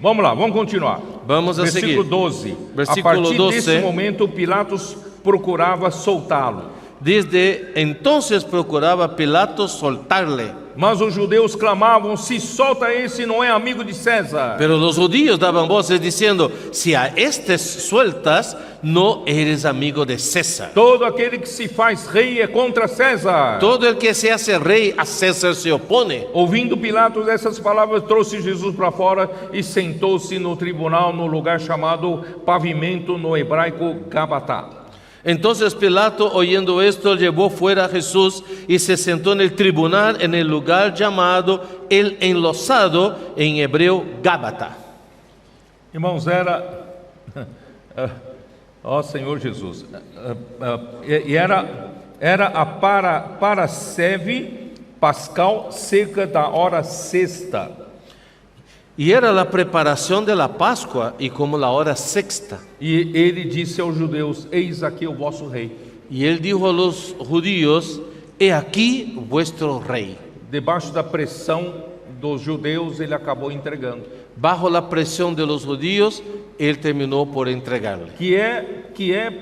Vamos lá, vamos continuar. Vamos a Versículo seguir. 12. Versículo a partir 12. desse momento, Pilatos procurava soltá-lo. Desde entonces procuraba Pilato soltarle. Mas os judeus clamavam: se solta esse, não é amigo de César. Pero los judíos daban voces diciendo: si a estes sueltas, no eres amigo de César. Todo aquele que se faz rei é contra César. Todo el que se hace rey a César se opone. Ouvindo Pilatos essas palavras, trouxe Jesus para fora e sentou-se no tribunal, no lugar chamado Pavimento, no hebraico Gabatá. Entonces Pilato, oyendo esto, llevó fuera a Jesús y se sentó en el tribunal en el lugar llamado el Enlosado, en hebreo Gábata. Irmãos, era... ó Senhor Jesus. E era a Parasceve Pascal, cerca da hora sexta. Y era la preparación de la Pascua y como la hora sexta. E ele disse aos judeus: eis aqui o vosso rei. Y él dijo a los judíos: he aquí vuestro rey. Debaixo da pressão dos judeus, ele acabou entregando. Bajo la presión de los judíos, él terminó por entregarle. Que é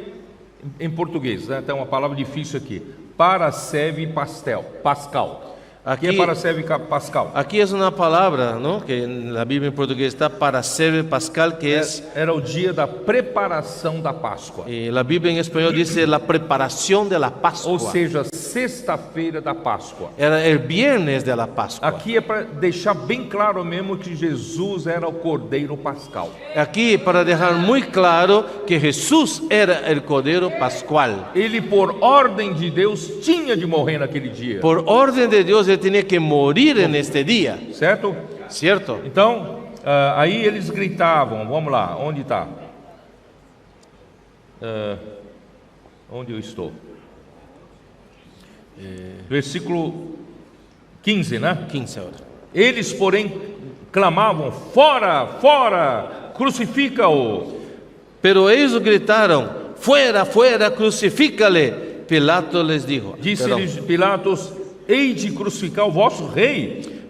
em português, né? Tem uma palavra difícil aqui. Parasceve Pascal. Aquí, ¿Qué es Parasceve Pascal? Aquí es una palabra, ¿no?, que en la Biblia en portugués está Parasceve Pascal, que Era o dia da preparação da Páscoa. la Biblia en español dice la preparación de la Pascua. Ou seja, sexta-feira da Páscoa. Era el viernes de la Pascua. Aqui é para deixar bem claro mesmo que Jesus era o Cordeiro Pascal. Aquí para dejar muy claro que Jesús era el Cordero Pascual. Ele, por ordem de Deus, tinha de morrer naquele dia. Por orden de Dios, él tenía que morir en este día. Certo? ¿Cierto? Então, aí eles gritavam, vamos lá, onde está? Onde eu estou? Versículo 15, né? 15 horas. Eles, porém, clamavam: fora, fora, crucifica-o. Pero ellos gritaron: fuera, fuera, crucifícale. Pilato les dijo. Disse-lhes Pilatos: hei de crucificar o vosso rei?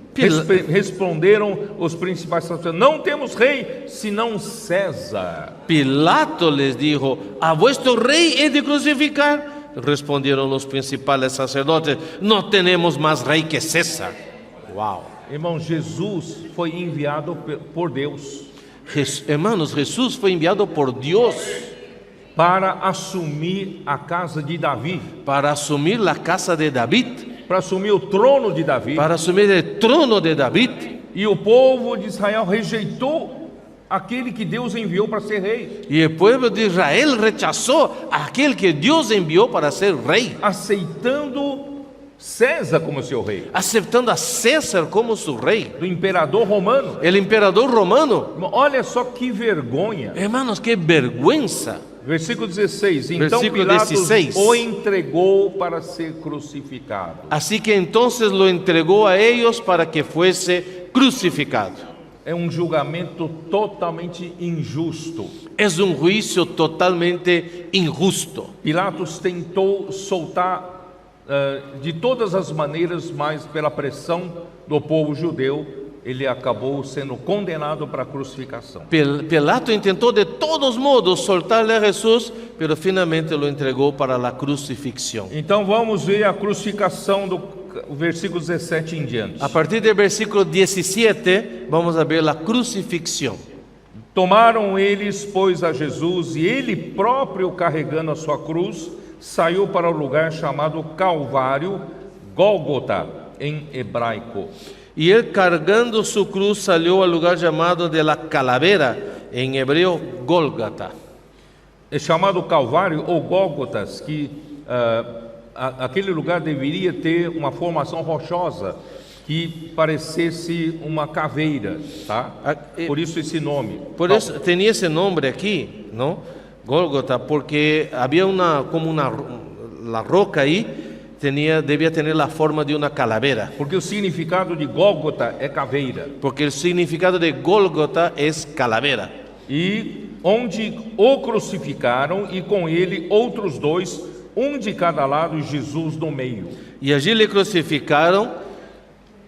Responderam os principais sacerdotes: não temos rei, senão César. Pilato les dijo: a vuestro rey he de crucificar. Respondieron los principales sacerdotes: no tenemos más rey que César. Wow. Irmão, Jesus foi enviado por Deus Hermanos, Jesús fue enviado por Dios para assumir a casa de Davi, para asumir la casa de David, para assumir o trono de Davi. para asumir el trono de David. E o povo de Israel rejeitou aquele que Deus enviou para ser rei, Y el pueblo de Israel rechazó a aquel que Dios envió para ser rey, aceitando César como seu rei, aceptando a César como su rey, do imperador romano. el emperador romano. Olha só que vergonha. Hermanos, qué vergüenza. Versículo 16. Então Versículo Pilatos 16. o entregou para ser crucificado. Así que entonces lo entregó a ellos para que fuese crucificado. É um julgamento totalmente injusto. Es un juicio totalmente injusto. Pilatos tentou soltar de todas as maneiras, mas pela pressão do povo judeu, ele acabou sendo condenado para a crucificação. Pilato intentó de todos modos soltarle a Jesús, pero finalmente lo entregó para la crucifixión. Então vamos ver a crucificação do versículo 17 em diante. A partir del versículo 17, vamos a ver la crucifixión. Tomaram eles, pois, a Jesus, e ele próprio, carregando a sua cruz, saiu para o lugar chamado Calvário, Gólgota, em hebraico. Y él, cargando su cruz, salió al lugar llamado de la calavera, en hebreo Gólgata. É chamado Calvário ou Gólgotas, que aquele lugar deveria ter uma formação rochosa que parecesse uma caveira, tá? Por isso esse nome. Por eso tenía ese nombre aquí, ¿no? Gólgota, porque había la roca ahí debía tener la forma de una calavera. Porque o significado de Gólgota é caveira. Porque el significado de Gólgota es calavera. E onde o crucificaram, e com ele outros dois, um de cada lado, e Jesus no meio. Y allí le crucificaron,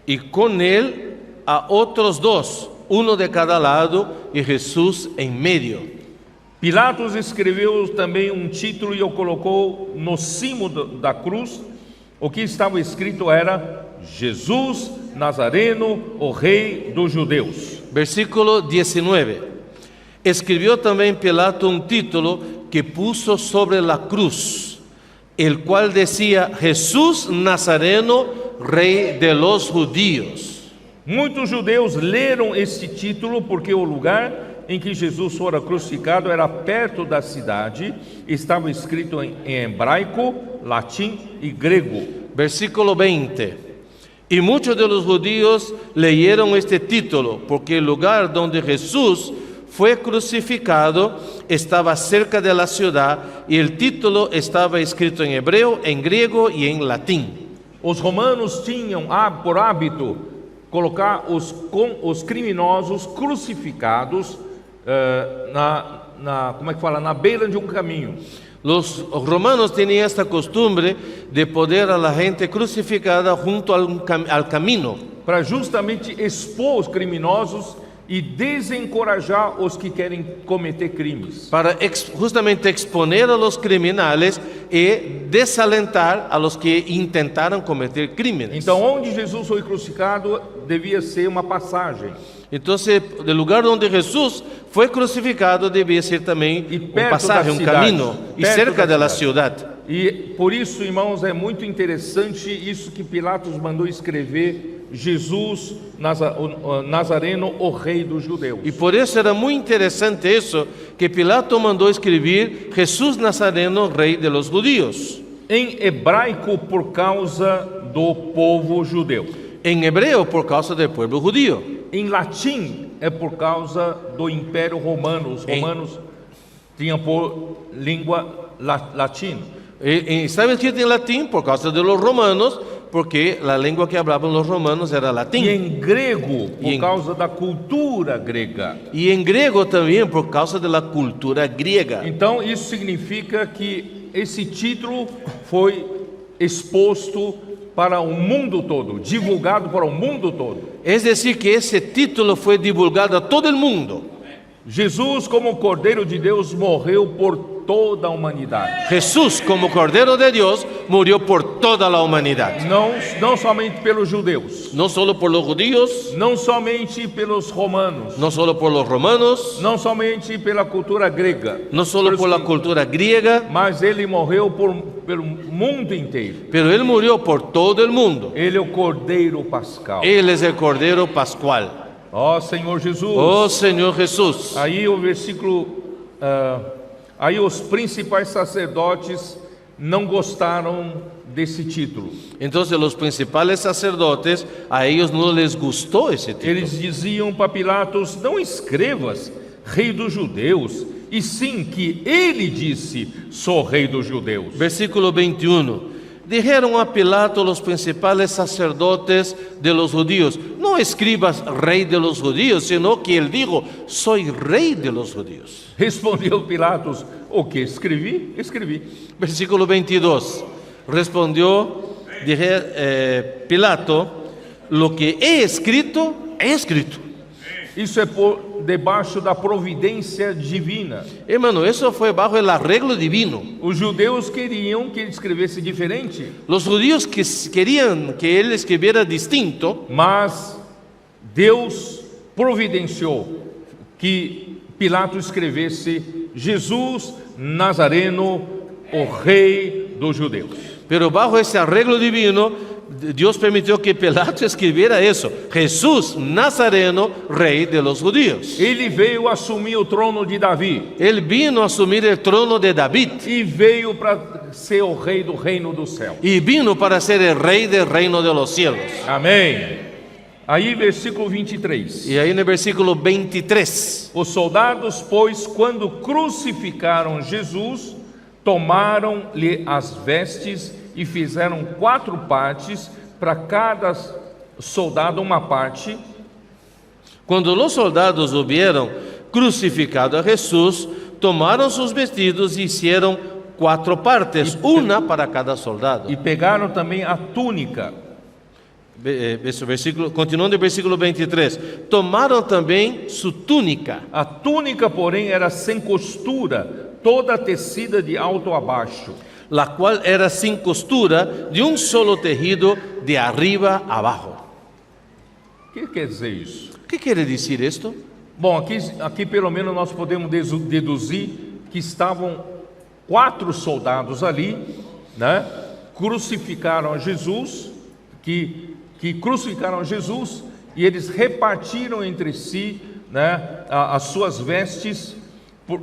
y con él a otros dos, uno de cada lado y Jesús en medio. Pilatos escreveu também um título e o colocou no cimo da cruz. O que estava escrito era: Jesus Nazareno, o Rei dos Judeus. Versículo 19. Escribió también Pilato un título que puso sobre la cruz, el cual decía: Jesús Nazareno, Rei de los Judíos. Muitos judeus leram este título porque o lugar em que Jesus fora crucificado era perto da cidade. Estava escrito em hebraico, latim e grego. Versículo 20. Y muchos de los judíos leyeron este título porque el lugar donde Jesús fue crucificado estaba cerca de la ciudad y el título estaba escrito en hebreo, en griego y en latín. Os romanos tinham por hábito colocar os criminosos crucificados na beira de um caminho. Los romanos tenían esta costumbre de poner a la gente crucificada junto al camino, para justamente expor os criminosos e desencorajar os que querem cometer crimes. para justamente exponer a los criminales y desalentar a los que intentaron cometer crímenes. Então, onde Jesus foi crucificado devia ser uma passagem. Entonces, el lugar donde Jesús fue crucificado debía ser también Y un perto pasaje, da un cidade, camino, y perto cerca da de la cidade. ciudad. E por isso, irmãos, é muito interessante isso que Pilatos mandou escrever: Jesus Nazareno, o Rei dos Judeus. Y por eso era muy interesante eso, que Pilato mandó escribir Jesús Nazareno, Rey de los Judíos. Em hebraico, por causa do povo judeu. En hebreo, por causa del pueblo judío. Em latim, é por causa do Império Romano. Os romanos tinham por língua latim. Estaba escrito en latín por causa de los romanos, porque la lengua que hablaban los romanos era latín. E em grego, por em- causa da cultura grega. Y en griego también por causa de la cultura griega. Então, isso significa que esse título foi exposto para o mundo todo, divulgado para o mundo todo. Es decir, que ese título fue divulgado a todo el mundo. Jesus, como Cordeiro de Deus, morreu por toda a humanidade. Jesús, como Cordero de Dios, murió por toda la humanidad. Não somente pelos judeus, No solo por los judíos, não somente pelos romanos, no solo por los romanos, não somente pela cultura grega, no solo por la cultura griega, mas ele morreu pelo mundo inteiro. pero Él murió por todo el mundo. Ele é o Cordeiro Pascal. Él es el Cordero Pascual. Ó Senhor Jesus. Oh Señor Jesús. Aí o versículo, aí os principais sacerdotes não gostaram desse título. Entonces los principales sacerdotes, a ellos no les gustó ese título. Eles diziam para Pilatos: não escrevas Rei dos Judeus, e sim que ele disse: sou Rei dos Judeus. Versículo 21. Dijeron a Pilato los principales sacerdotes de los judíos: no escribas Rey de los Judíos, sino que él dijo: soy Rey de los Judíos. Respondeu Pilatos: o que escrevi? Escrevi. Versículo 22. Respondió Pilato: lo que he escrito, he escrito. Isso é por debaixo da providência divina. Hermano, eso fue bajo el arreglo divino. Os judeus queriam que ele escrevesse diferente, Los judíos querían que él escribiera distinto, mas Deus providenciou que Pilatos escrevesse Jesus Nazareno, o Rei dos Judeus. pero bajo ese arreglo divino, Dios permitió que Pilato escribiera eso: Jesús Nazareno, Rey de los Judíos. Ele veio assumir o trono de Davi Él vino a asumir el trono de David e veio para ser o rei do reino do céu. y vino para ser el rey del reino de los cielos. Amém. Aí, versículo 23. Y ahí en el versículo 23. Os soldados, pois, quando crucificaram Jesus, tomaram-lhe as vestes e fizeram 4 partes, para cada soldado uma parte. Cuando los soldados hubieron crucificado a Jesús, tomaron sus vestidos y hicieron 4 partes, una para cada soldado. E pegaram também a túnica. Continuando el versículo 23, tomaron también su túnica. A túnica, porém, era sem costura, toda tecida de alto a baixo, la cual era sin costura, de un solo tejido, de arriba a abajo. O que quer dizer isso? ¿Qué quiere decir esto? Bom, aqui pelo menos nós podemos deduzir que estavam 4 soldados ali, né? Crucificaram a Jesus, que crucificaram Jesus, e eles repartiram entre si, né, as suas vestes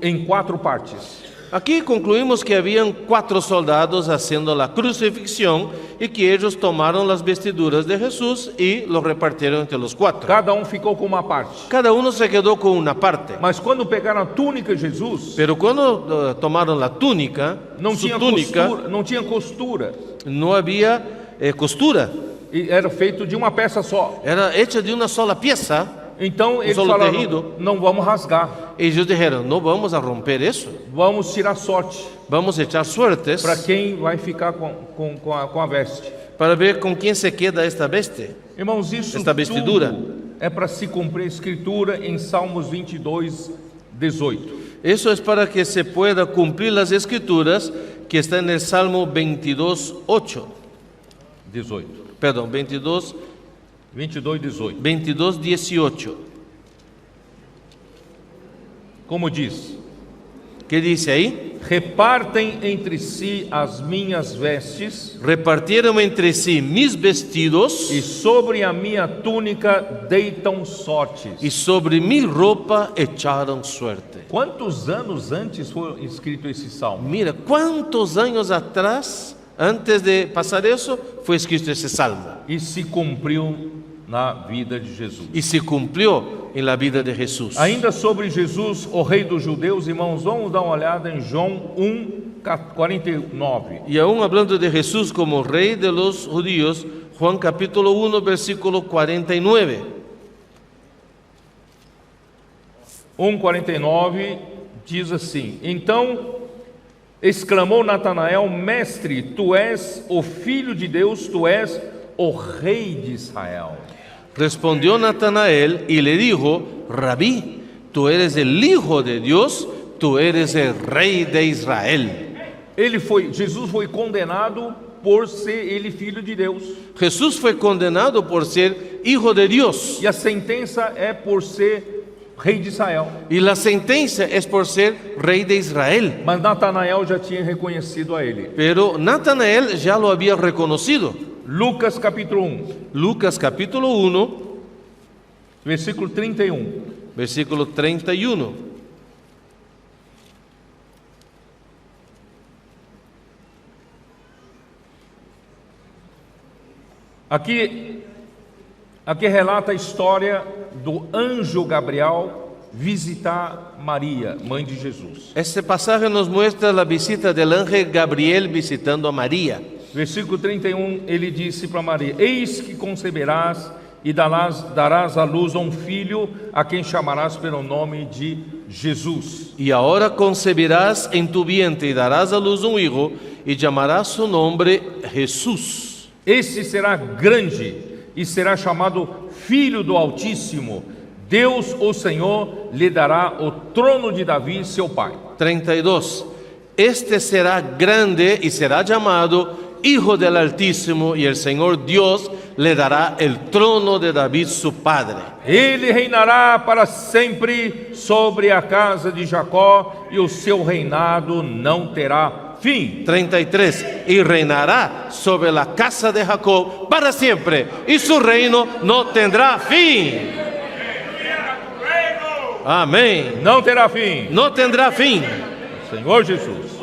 em 4 partes. Aquí concluimos que habían 4 soldados haciendo la crucifixión y que ellos tomaron las vestiduras de Jesús y los repartieron entre los 4. Cada um ficou com uma parte. Cada uno se quedó con una parte. Mas quando pegaram a túnica de Jesus, Pero cuando tomaron la túnica, não su tinha túnica, costura, não tinha costura. no había costura. E era feito de uma peça só. Era hecha de una sola pieza. Então eles solo falaram: tejido. não vamos rasgar, Ellos dijeron, no vamos a romper eso. vamos tirar sorte Vamos a echar suertes para quem vai ficar com a veste. para ver con quién se queda esta veste. Irmãos, isso Esta vestidura. tudo é para se cumprir a escritura em Salmos 22, 18. Eso es para que se pueda cumplir las escrituras que está en el Salmo 22, 8. 18. Perdón, 22, 22, 18. 22, 18. Como diz: ¿Qué dice ahí? repartem entre si as minhas vestes, Repartieron entre sí mis vestidos e sobre a minha túnica deitam sortes. y sobre mi ropa echaron suerte. Quantos anos antes foi escrito esse salmo? Mira, ¿cuántos años atrás, antes de pasar eso, fue escrito ese salmo? E se cumpriu na vida de Jesus. Y se cumplió en la vida de Jesús. Ainda sobre Jesus, o rei dos judeus, irmãos, vamos dar uma olhada em João 1:49. Y aún hablando de Jesús como rey de los judíos, Juan capítulo 1, versículo 49. 1:49 diz assim: então exclamou Natanael: mestre, tu és o filho de Deus, tu és o rei de Israel. Respondió Natanael y le dijo, Rabí, tú eres el Hijo de Dios, tú eres el Rey de Israel. Jesus foi condenado por ser ele filho de Deus. Jesús fue condenado por ser Hijo de Dios. E a sentença é por ser rei de Israel. Y la sentencia es por ser Rey de Israel. Mas Natanael já tinha reconhecido a ele. Pero Natanael ya lo había reconocido. Lucas capítulo 1, Lucas capítulo 1, versículo 31. versículo 31. Aqui relata a história do anjo Gabriel visitar Maria, mãe de Jesus. Este pasaje nos muestra la visita del ángel Gabriel visitando a María. Versículo 31, ele disse para Maria: eis que conceberás e darás à luz a um filho, a quem chamarás pelo nome de Jesus. Y ahora concebirás en tu vientre y darás a luz un hijo y llamarás su nombre Jesús. Esse será grande e será chamado Filho do Altíssimo. Deus, o Senhor, lhe dará o trono de Davi, seu pai. 32. Este será grande y será llamado Hijo del Altísimo, y el Señor Dios le dará el trono de David su padre. Ele reinará para sempre sobre a casa de Jacó, e o seu reinado não terá fim. 33. Y reinará sobre la casa de Jacob para siempre, y su reino no tendrá fin. Reino Amén. não terá fim. No tendrá fin. Senhor Jesus.